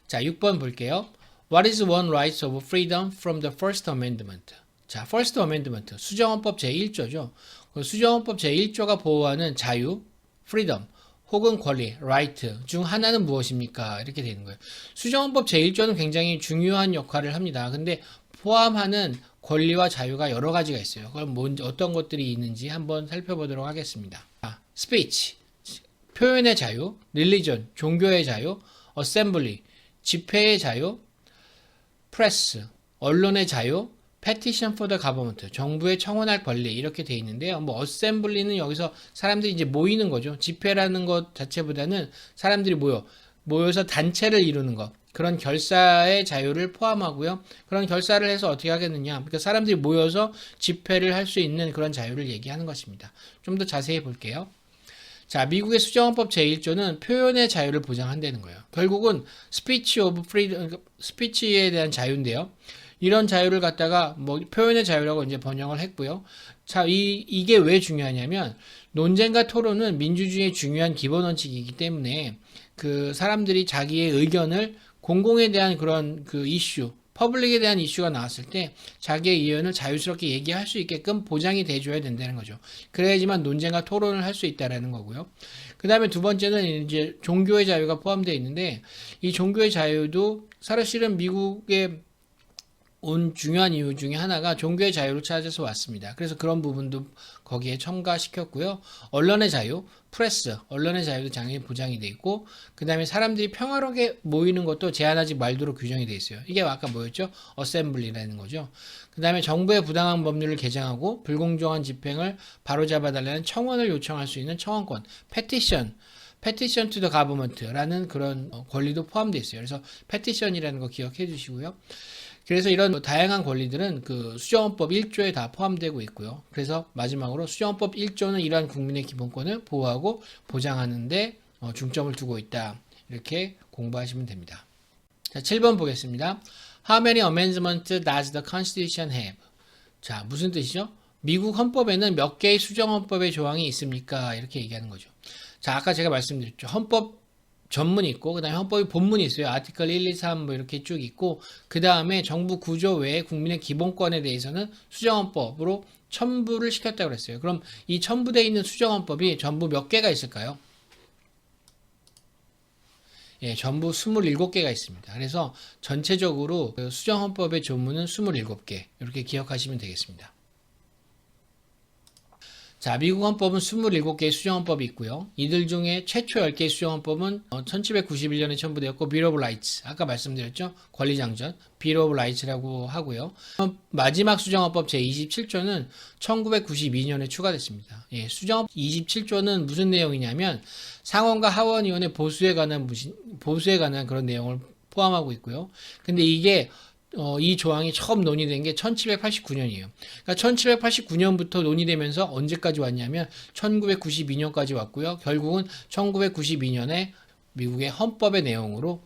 자, 6번 볼게요. What is one right of freedom from the First Amendment? 자, First Amendment, 수정헌법 제1조죠. 수정헌법 제1조가 보호하는 자유, freedom, 혹은 권리, right 중 하나는 무엇입니까? 이렇게 되는 거예요. 수정헌법 제1조는 굉장히 중요한 역할을 합니다. 근데 포함하는 권리와 자유가 여러 가지가 있어요. 그럼 어떤 것들이 있는지 한번 살펴보도록 하겠습니다. speech, 표현의 자유, religion, 종교의 자유, assembly, 집회의 자유, press, 언론의 자유, petition for the government, 정부에 청원할 권리 이렇게 돼 있는데요. 뭐 assembly는 여기서 사람들이 이제 모이는 거죠. 집회라는 것 자체보다는 사람들이 모여서 단체를 이루는 것. 그런 결사의 자유를 포함하고요. 그런 결사를 해서 어떻게 하겠느냐. 그러니까 사람들이 모여서 집회를 할 수 있는 그런 자유를 얘기하는 것입니다. 좀 더 자세히 볼게요. 자, 미국의 수정헌법 제1조는 표현의 자유를 보장한다는 거예요. 결국은 speech of freedom, 스피치에 대한 자유인데요. 이런 자유를 갖다가 뭐 표현의 자유라고 이제 번역을 했고요. 자, 이게 왜 중요하냐면 논쟁과 토론은 민주주의의 중요한 기본 원칙이기 때문에 그 사람들이 자기의 의견을 공공에 대한 그런 그 이슈, 퍼블릭에 대한 이슈가 나왔을 때 자기의 의견을 자유스럽게 얘기할 수 있게끔 보장이 돼줘야 된다는 거죠. 그래야지만 논쟁과 토론을 할 수 있다라는 거고요. 그 다음에 두 번째는 이제 종교의 자유가 포함되어 있는데 이 종교의 자유도 사실은 미국의 온 중요한 이유 중에 하나가 종교의 자유를 찾아서 왔습니다. 그래서 그런 부분도 거기에 첨가시켰고요. 언론의 자유, 프레스, 언론의 자유도 당연히 보장이 돼 있고 그 다음에 사람들이 평화롭게 모이는 것도 제한하지 말도록 규정이 돼 있어요. 이게 아까 뭐였죠? 어셈블리라는 거죠. 그 다음에 정부의 부당한 법률을 개정하고 불공정한 집행을 바로잡아달라는 청원을 요청할 수 있는 청원권, petition to the government라는 그런 권리도 포함되어 있어요. 그래서 petition이라는 거 기억해 주시고요. 그래서 이런 다양한 권리들은 그 수정헌법 1조에 다 포함되고 있고요. 그래서 마지막으로 수정헌법 1조는 이러한 국민의 기본권을 보호하고 보장하는데 중점을 두고 있다. 이렇게 공부하시면 됩니다. 자, 7번 보겠습니다. How many amendments does the Constitution have? 자, 무슨 뜻이죠? 미국 헌법에는 몇 개의 수정헌법의 조항이 있습니까? 이렇게 얘기하는 거죠. 자, 아까 제가 말씀드렸죠. 헌법 전문이 있고 그 다음에 헌법의 본문이 있어요. 아티클 1, 2, 3 뭐 이렇게 쭉 있고 그 다음에 정부 구조 외에 국민의 기본권에 대해서는 수정헌법으로 첨부를 시켰다고 그랬어요. 그럼 이 첨부되어 있는 수정헌법이 전부 몇 개가 있을까요? 예, 전부 27개가 있습니다. 그래서 전체적으로 그 수정헌법의 조문은 27개 이렇게 기억하시면 되겠습니다. 자, 미국 헌법은 27개의 수정헌법이 있고요. 이들 중에 최초 10개의 수정헌법은 1791년에 첨부되었고 Bill of Rights, 아까 말씀드렸죠? 권리장전, Bill of Rights라고 하고요. 마지막 수정헌법 제27조는 1992년에 추가됐습니다. 예, 수정헌법 27조는 무슨 내용이냐면 상원과 하원의원의 보수에 관한 그런 내용을 포함하고 있고요. 근데 이게 이 조항이 처음 논의된 게 1789년이에요. 그러니까 1789년부터 논의되면서 언제까지 왔냐면 1992년까지 왔고요. 결국은 1992년에 미국의 헌법의 내용으로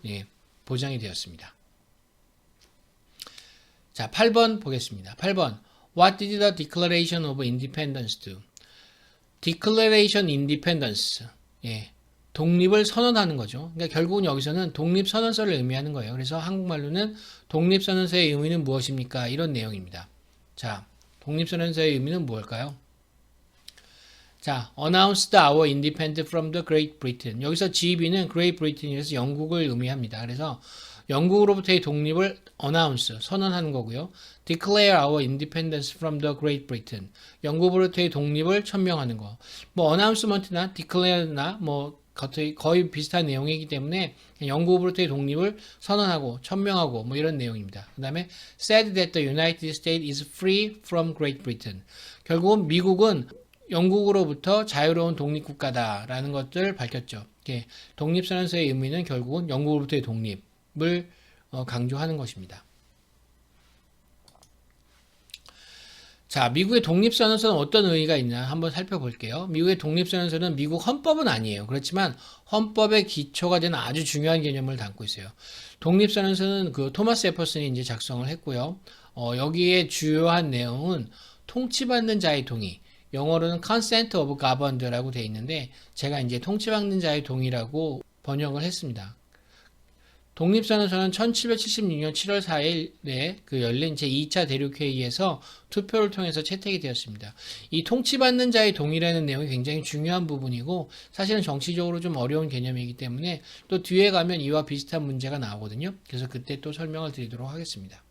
보장이 되었습니다. 자, 8번 보겠습니다. 8번. What did the Declaration of Independence do? Declaration Independence. 예. 독립을 선언하는 거죠. 그러니까 결국은 여기서는 독립선언서를 의미하는 거예요. 그래서 한국말로는 독립선언서의 의미는 무엇입니까? 이런 내용입니다. 자, 독립선언서의 의미는 무엇일까요? 자, announced our independence from the Great Britain. 여기서 GB는 Great Britain에서 영국을 의미합니다. 그래서 영국으로부터의 독립을 announce, 선언하는 거고요. declare our independence from the Great Britain. 영국으로부터의 독립을 천명하는 거. 뭐 announcement나 declare나 뭐 거의 비슷한 내용이기 때문에 영국으로부터의 독립을 선언하고 천명하고 뭐 이런 내용입니다. 그 다음에 said that the United States is free from Great Britain. 결국은 미국은 영국으로부터 자유로운 독립국가다라는 것을 밝혔죠. 독립선언서의 의미는 결국은 영국으로부터의 독립을 강조하는 것입니다. 자, 미국의 독립선언서는 어떤 의의가 있나 한번 살펴볼게요. 미국의 독립선언서는 미국 헌법은 아니에요. 그렇지만 헌법의 기초가 되는 아주 중요한 개념을 담고 있어요. 독립선언서는 그 토마스 제퍼슨이 이제 작성을 했고요. 여기에 주요한 내용은 통치받는 자의 동의, 영어로는 consent of governed라고 되어 있는데 제가 이제 통치받는 자의 동의라고 번역을 했습니다. 독립선언서는 1776년 7월 4일에 그 열린 제2차 대륙회의에서 투표를 통해서 채택이 되었습니다. 이 통치받는 자의 동의라는 내용이 굉장히 중요한 부분이고 사실은 정치적으로 좀 어려운 개념이기 때문에 또 뒤에 가면 이와 비슷한 문제가 나오거든요. 그래서 그때 또 설명을 드리도록 하겠습니다.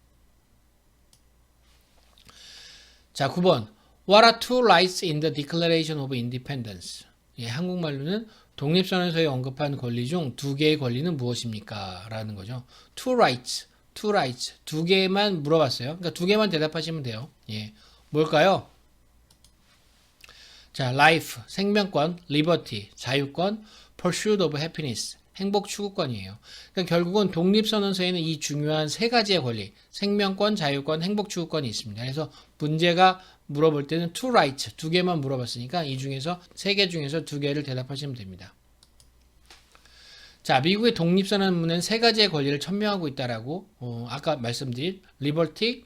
자, 9번. What are two rights in the Declaration of Independence? 예, 한국말로는 독립선언서에 언급한 권리 중 두 개의 권리는 무엇입니까? 라는 거죠. Two rights. 두 개만 물어봤어요. 그러니까 두 개만 대답하시면 돼요. 예. 뭘까요? 자, life, 생명권, liberty, 자유권, pursuit of happiness, 행복 추구권이에요. 그러니까 결국은 독립선언서에는 이 중요한 세 가지의 권리, 생명권, 자유권, 행복 추구권이 있습니다. 그래서 문제가 물어볼 때는 two rights, 두 개만 물어봤으니까 이 중에서 세 개 중에서 두 개를 대답하시면 됩니다. 자, 미국의 독립선언문은 세 가지의 권리를 천명하고 있다라고 아까 말씀드린 liberty,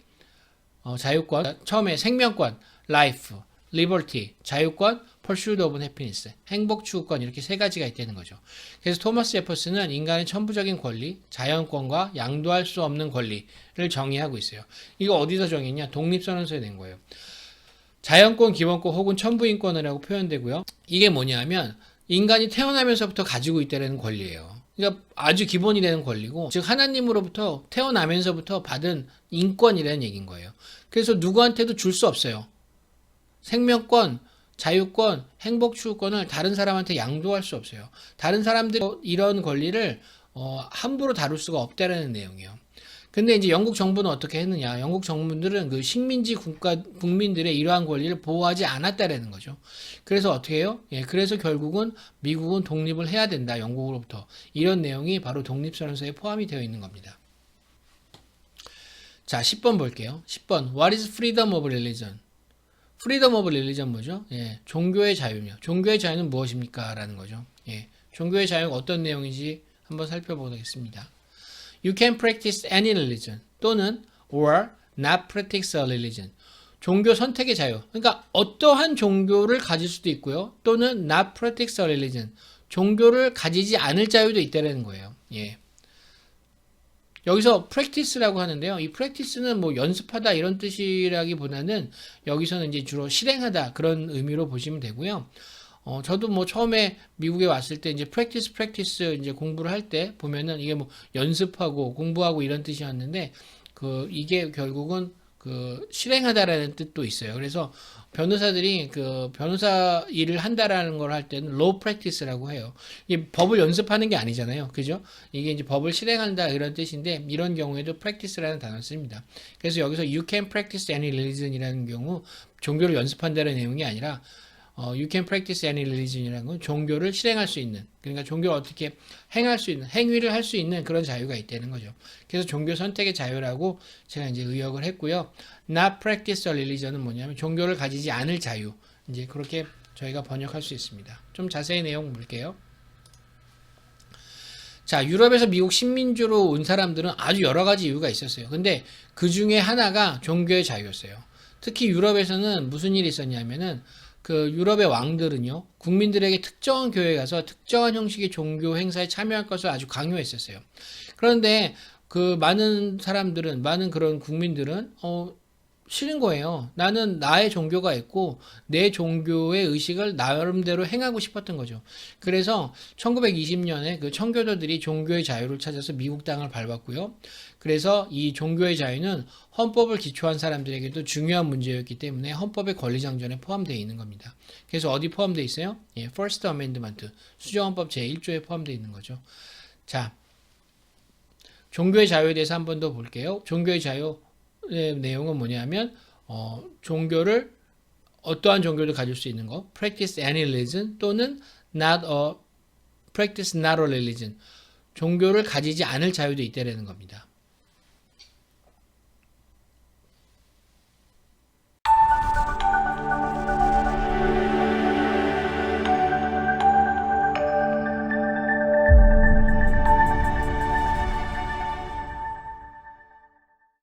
자유권, 처음에 생명권, life, liberty, 자유권, pursuit of happiness, 행복 추구권 이렇게 세 가지가 있다는 거죠. 그래서 토마스 제퍼슨은 인간의 천부적인 권리, 자연권과 양도할 수 없는 권리를 정의하고 있어요. 이거 어디서 정했냐? 독립선언서에 낸 거예요. 자연권, 기본권 혹은 천부인권이라고 표현되고요. 이게 뭐냐면 인간이 태어나면서부터 가지고 있다는 권리예요. 그러니까 아주 기본이 되는 권리고 즉 하나님으로부터 태어나면서부터 받은 인권이라는 얘기인 거예요. 그래서 누구한테도 줄 수 없어요. 생명권, 자유권, 행복 추구권을 다른 사람한테 양도할 수 없어요. 다른 사람들이 이런 권리를 함부로 다룰 수가 없다라는 내용이에요. 근데 이제 영국 정부는 어떻게 했느냐? 영국 정부들은 그 식민지 국민들의 이러한 권리를 보호하지 않았다라는 거죠. 그래서 어떻게 해요? 예, 그래서 결국은 미국은 독립을 해야 된다, 영국으로부터. 이런 내용이 바로 독립선언서에 포함이 되어 있는 겁니다. 자, 10번 볼게요. 10번. What is freedom of religion? freedom of religion 뭐죠? 예, 종교의 자유요. 종교의 자유는 무엇입니까? 라는 거죠. 예, 종교의 자유가 어떤 내용인지 한번 살펴보겠습니다. You can practice any religion 또는 or not practice a religion. 종교 선택의 자유. 그러니까 어떠한 종교를 가질 수도 있고요. 또는 not practice a religion. 종교를 가지지 않을 자유도 있다는 거예요. 예. 여기서 practice라고 하는데요. 이 practice는 뭐 연습하다 이런 뜻이라기보다는 여기서는 이제 주로 실행하다 그런 의미로 보시면 되고요. 저도 뭐 처음에 미국에 왔을 때 이제 practice 이제 공부를 할 때 보면은 이게 뭐 연습하고 공부하고 이런 뜻이었는데 이게 결국은 실행하다라는 뜻도 있어요. 그래서 변호사들이 변호사 일을 한다라는 걸 할 때는 law practice라고 해요. 이게 법을 연습하는 게 아니잖아요. 그죠? 이게 이제 법을 실행한다 이런 뜻인데 이런 경우에도 practice라는 단어를 씁니다. 그래서 여기서 you can practice any religion이라는 경우 종교를 연습한다는 내용이 아니라 you can practice any religion이라는 건 종교를 실행할 수 있는, 그러니까 종교를 어떻게 행할 수 있는, 행위를 할 수 있는 그런 자유가 있다는 거죠. 그래서 종교 선택의 자유라고 제가 이제 의역을 했고요. not practice a religion은 뭐냐면 종교를 가지지 않을 자유. 이제 그렇게 저희가 번역할 수 있습니다. 좀 자세히 내용 볼게요. 자, 유럽에서 미국 식민지로 온 사람들은 아주 여러 가지 이유가 있었어요. 근데 그 중에 하나가 종교의 자유였어요. 특히 유럽에서는 무슨 일이 있었냐면은 유럽의 왕들은요, 국민들에게 특정한 교회에 가서 특정한 형식의 종교 행사에 참여할 것을 아주 강요했었어요. 그런데 많은 사람들은, 많은 그런 국민들은, 싫은 거예요. 나는 나의 종교가 있고, 내 종교의 의식을 나름대로 행하고 싶었던 거죠. 그래서 1920년에 청교도들이 종교의 자유를 찾아서 미국 땅을 밟았고요. 그래서 이 종교의 자유는 헌법을 기초한 사람들에게도 중요한 문제였기 때문에 헌법의 권리장전에 포함되어 있는 겁니다. 그래서 어디 포함되어 있어요? 예, First Amendment, 수정헌법 제1조에 포함되어 있는 거죠. 자, 종교의 자유에 대해서 한 번 더 볼게요. 종교의 자유의 내용은 뭐냐면 종교를 어떠한 종교를 가질 수 있는 거, practice any religion 또는 practice not a religion. 종교를 가지지 않을 자유도 있다라는 겁니다.